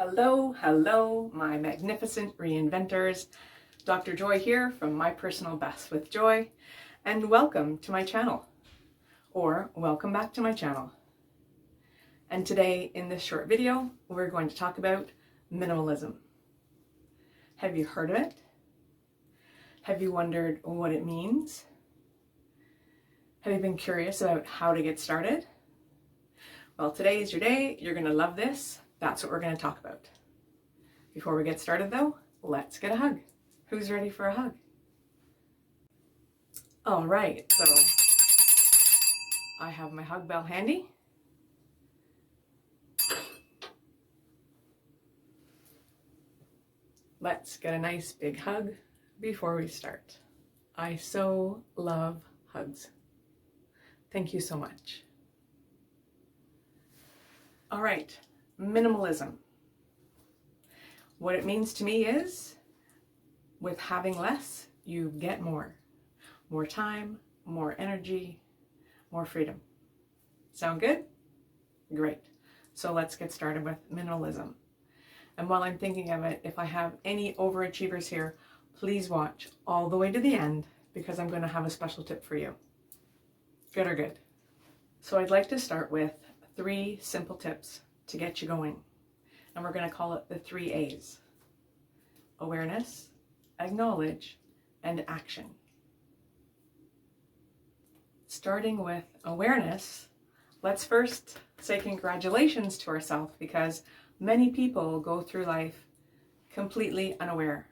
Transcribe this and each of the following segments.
Hello, hello, my magnificent reinventors. Dr. Joy here from My Personal Best with Joy, and welcome to my channel, or welcome back to my channel. And today in this short video, we're going to talk about minimalism. Have you heard of it? Have you wondered what it means? Have you been curious about how to get started? Well, today is your day. You're going to love this. That's what we're going to talk about. Before we get started though, let's get a hug. Who's ready for a hug? All right, so I have my hug bell handy. Let's get a nice big hug before we start. I so love hugs. Thank you so much. All right. Minimalism. What it means to me is, with having less, you get more. More time, more energy, more freedom. Sound good? Great. So let's get started with minimalism. And while I'm thinking of it, if I have any overachievers here, please watch all the way to the end because I'm going to have a special tip for you. Good or good? So I'd like to start with 3 simple tips to get you going. And we're going to call it the 3 A's. Awareness, acknowledge, and action. Starting with awareness, let's first say congratulations to ourselves because many people go through life completely unaware,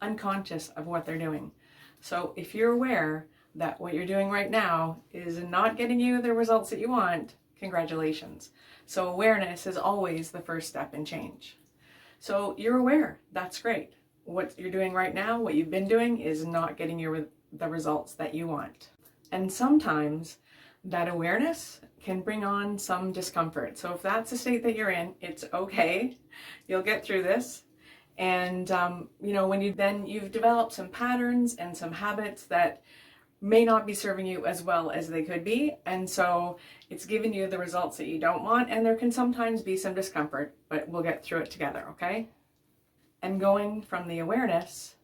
unconscious of what they're doing. So if you're aware that what you're doing right now is not getting you the results that you want, congratulations. So awareness is always the first step in change. So you're aware, that's great. What you're doing right now, what you've been doing is not getting you the results that you want. And sometimes that awareness can bring on some discomfort. So if that's the state that you're in, it's okay. You'll get through this. And when you've developed some patterns and some habits that may not be serving you as well as they could be. And so it's giving you the results that you don't want. And there can sometimes be some discomfort, but we'll get through it together, okay? And going from the awareness,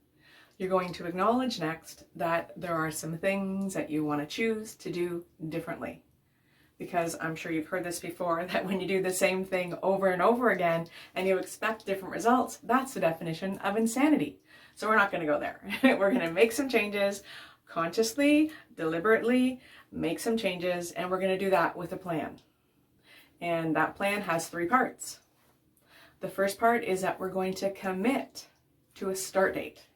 you're going to acknowledge next that there are some things that you want to choose to do differently. Because I'm sure you've heard this before, that when you do the same thing over and over again and you expect different results, that's the definition of insanity. So we're not going to go there. We're going to make some changes. Consciously, deliberately, make some changes, and we're going to do that with a plan. And that plan has 3 parts. The first part is that we're going to commit to a start date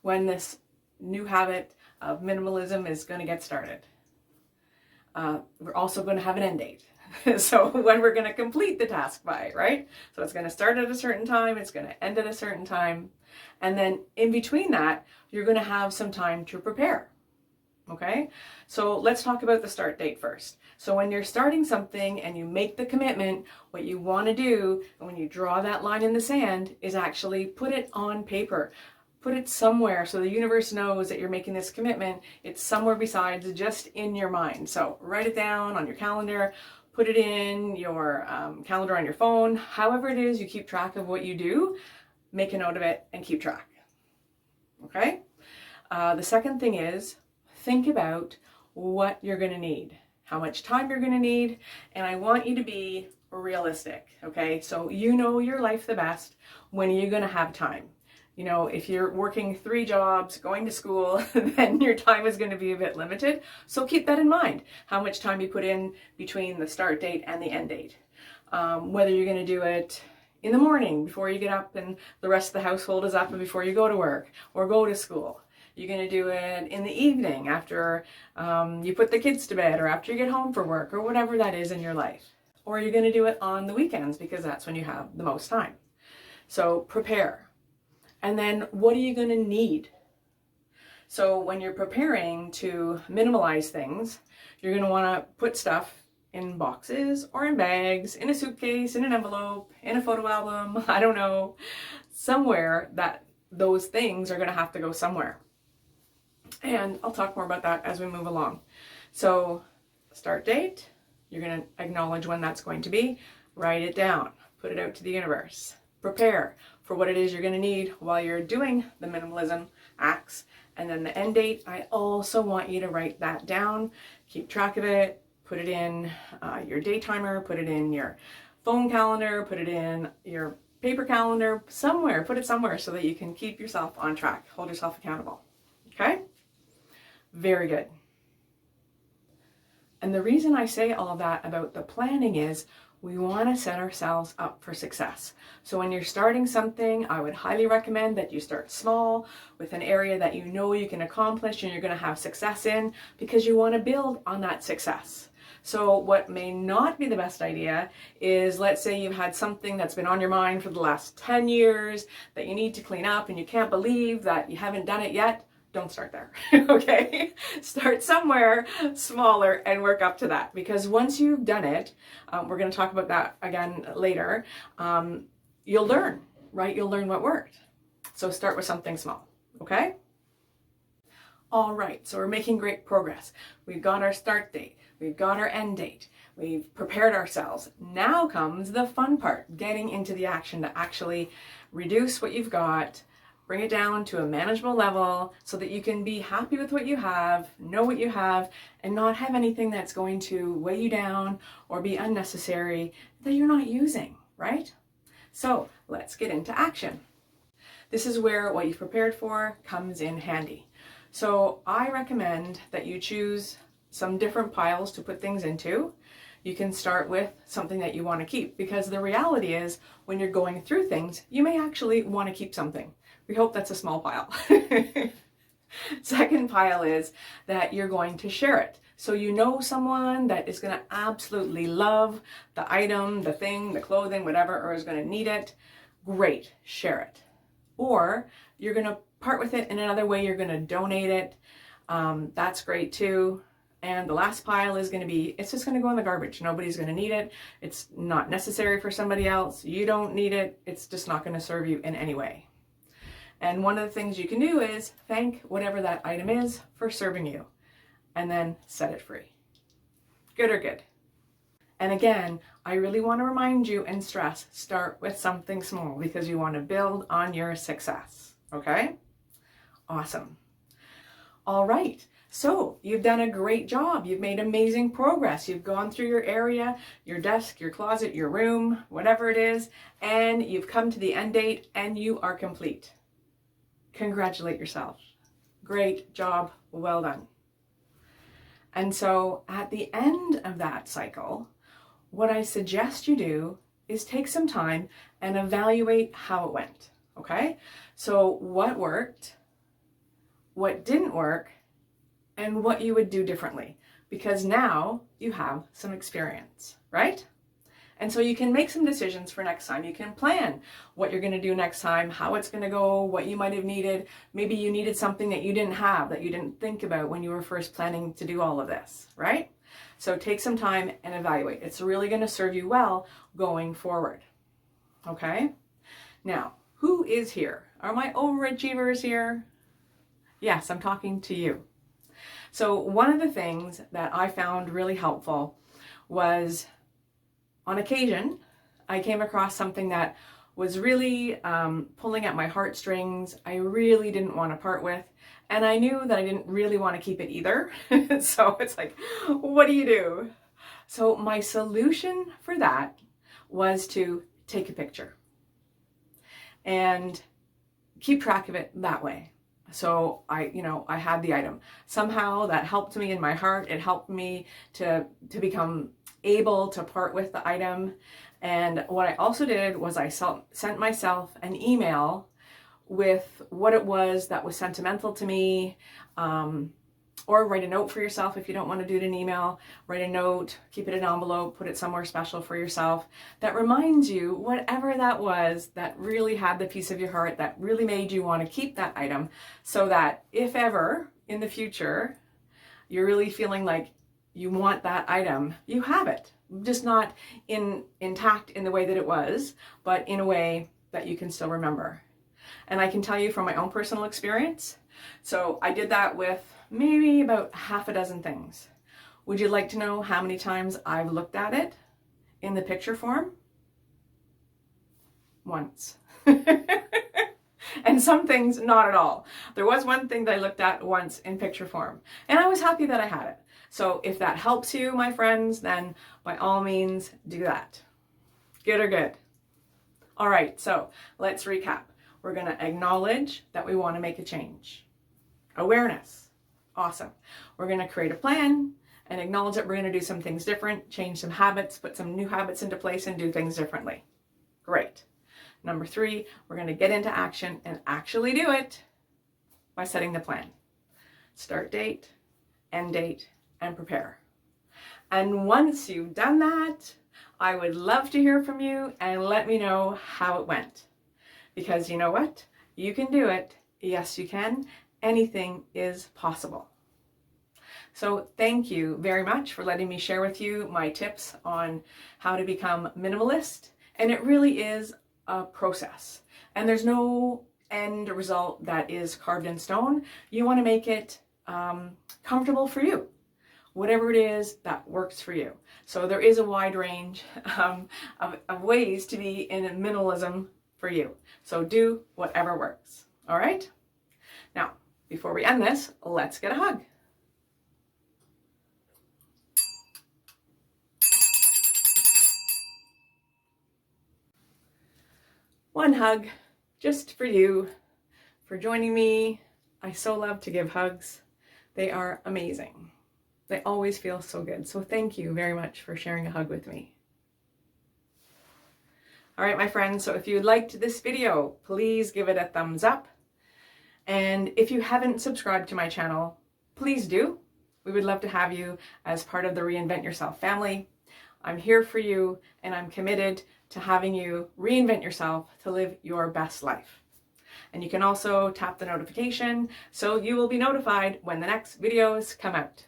when this new habit of minimalism is going to get started. We're also going to have an end date. So when we're going to complete the task by, right? So it's going to start at a certain time, it's going to end at a certain time. And then in between that, you're going to have some time to prepare. Okay? So let's talk about the start date first. So when you're starting something and you make the commitment, what you want to do, and when you draw that line in the sand, is actually put it on paper. Put it somewhere so the universe knows that you're making this commitment. It's somewhere besides just in your mind. So write it down on your calendar. Put it in your calendar on your phone. However it is, you keep track of what you do. Make a note of it and keep track. Okay? The second thing is think about what you're going to need, how much time you're going to need, and I want you to be realistic. Okay? So you know your life the best. When are you going to have time? You know, if you're working 3 jobs, going to school, then your time is going to be a bit limited. So keep that in mind, how much time you put in between the start date and the end date. Whether you're going to do it in the morning before you get up and the rest of the household is up and before you go to work or go to school. You're going to do it in the evening after you put the kids to bed or after you get home from work or whatever that is in your life. Or you're going to do it on the weekends because that's when you have the most time. So prepare. And then what are you going to need? So when you're preparing to minimalize things, you're going to want to put stuff in boxes or in bags, in a suitcase, in an envelope, in a photo album, I don't know, somewhere that those things are going to have to go somewhere. And I'll talk more about that as we move along. So start date, you're going to acknowledge when that's going to be, write it down, put it out to the universe. Prepare for what it is you're going to need while you're doing the minimalism acts. And then the end date, I also want you to write that down, keep track of it, put it in your day timer, put it in your phone calendar, put it in your paper calendar, somewhere, put it somewhere so that you can keep yourself on track, hold yourself accountable. Okay? Very good. And the reason I say all that about the planning is we want to set ourselves up for success. So when you're starting something, I would highly recommend that you start small with an area that you know you can accomplish and you're going to have success in, because you want to build on that success. So what may not be the best idea is, let's say you've had something that's been on your mind for the last 10 years that you need to clean up and you can't believe that you haven't done it yet. Don't start there, okay? Start somewhere smaller and work up to that, because once you've done it, we're going to talk about that again later, you'll learn, right? You'll learn what worked. So start with something small, okay? All right, so we're making great progress. We've got our start date. We've got our end date. We've prepared ourselves. Now comes the fun part, getting into the action to actually reduce what you've got, bring it down to a manageable level so that you can be happy with what you have, know what you have, and not have anything that's going to weigh you down or be unnecessary that you're not using, right? So let's get into action. This is where what you've prepared for comes in handy. So I recommend that you choose some different piles to put things into. You can start with something that you want to keep, because the reality is when you're going through things, you may actually want to keep something. We hope that's a small pile. Second pile is that you're going to share it. So you know someone that is going to absolutely love the item, the thing, the clothing, whatever, or is going to need it. Great, share it. Or you're going to part with it in another way, you're going to donate it. That's great too. And the last pile is going to be, it's just going to go in the garbage. Nobody's going to need it. It's not necessary for somebody else. You don't need it. It's just not going to serve you in any way. And one of the things you can do is thank whatever that item is for serving you, and then set it free. Good or good? And again, I really want to remind you and stress, start with something small, because you want to build on your success. Okay? Awesome. All right. So you've done a great job. You've made amazing progress. You've gone through your area, your desk, your closet, your room, whatever it is, and you've come to the end date and you are complete. Congratulate yourself. Great job. Well done. And so at the end of that cycle, what I suggest you do is take some time and evaluate how it went. Okay? So what worked, what didn't work, and what you would do differently, because now you have some experience, right? And so you can make some decisions for next time. You can plan what you're going to do next time, how it's going to go, what you might have needed. Maybe you needed something that you didn't have, that you didn't think about when you were first planning to do all of this, right? So take some time and evaluate. It's really going to serve you well going forward. Okay? Now, who is here? Are my overachievers here? Yes, I'm talking to you. So one of the things that I found really helpful was, on occasion, I came across something that was really pulling at my heartstrings. I really didn't want to part with, and I knew that I didn't really want to keep it either. So it's like, what do you do? So my solution for that was to take a picture and keep track of it that way. So I had the item. Somehow that helped me in my heart. It helped me to become able to part with the item. And what I also did was I sent myself an email with what it was that was sentimental to me, or write a note for yourself if you don't want to do it in email. Write a note, keep it in an envelope, put it somewhere special for yourself that reminds you whatever that was that really had the piece of your heart, that really made you want to keep that item, so that if ever in the future you're really feeling like you want that item, you have it. Just not intact in the way that it was, but in a way that you can still remember. And I can tell you from my own personal experience, so I did that with maybe about half a dozen things. Would you like to know how many times I've looked at it in the picture form? once. And some things not at all. There was one thing that I looked at once in picture form, and I was happy that I had it. So if that helps you, my friends, then by all means do that. Good or good? All right, so let's recap. We're going to acknowledge that we want to make a change. Awareness. Awesome. We're going to create a plan and acknowledge that we're going to do some things different, change some habits, put some new habits into place, and do things differently. Great. Number 3, we're going to get into action and actually do it by setting the plan. Start date, end date, and prepare. And once you've done that, I would love to hear from you and let me know how it went. Because you know what? You can do it. Yes, you can. Anything is possible. So thank you very much for letting me share with you my tips on how to become minimalist. And it really is a process. And there's no end result that is carved in stone. You want to make it comfortable for you. Whatever it is that works for you. So there is a wide range of ways to be in minimalism for you. So do whatever works. All right? Now, before we end this, let's get a hug. One hug just for you, for joining me. I so love to give hugs. They are amazing. They always feel so good. So thank you very much for sharing a hug with me. All right, my friends, so if you liked this video, please give it a thumbs up. And if you haven't subscribed to my channel, please do. We would love to have you as part of the Reinvent Yourself family. I'm here for you, and I'm committed to having you reinvent yourself to live your best life. And you can also tap the notification so you will be notified when the next videos come out.